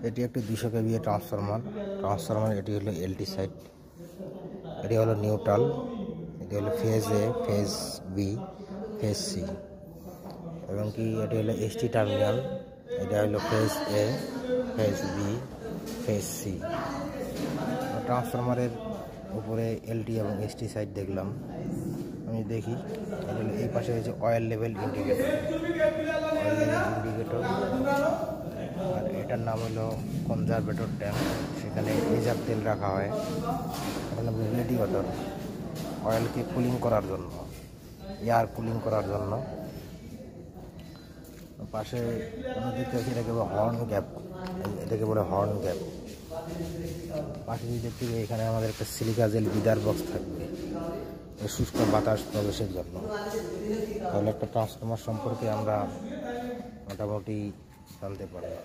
এটি একটি 200 kVA transformer. এটি হলো এলটি সাইড, এটি হলো নিউট্রাল, এটি হলো ফেজ এ, ফেজ বি, ফেজ সি, এবং কি এটি হলো এসটি টার্মিনাল। এটা হলো ফেজ এ, ফেজ বি, ফেজ সি। ট্রান্সফরমারের উপরে এলটি এবং এসটি সাইড দেখলাম। আমি দেখি এটা হলো এই পাশে হচ্ছে অয়েল লেভেল ইন্ডিকেটর, আর এটার নাম হলো কনজারভেটর ট্যাঙ্ক। সেখানে রিজার্ভ তেল রাখা হয়। এখানে রেডিয়েটর, অয়েলকে কুলিং করার জন্য, এয়ার কুলিং করার জন্য। পাশে আমরা দেখতে পাচ্ছি এটাকে বলে হর্ন গ্যাপ, এটাকে বলে হর্ন গ্যাপ। পাশে যদি দেখতে পাই এখানে আমাদের একটা সিলিকা জেল বিদার বক্স থাকবে শুষ্ক বাতাস প্রবেশের জন্য। তাহলে একটা ট্রান্সফরমার সম্পর্কে আমরা মোটামুটি জানতে পারলাম।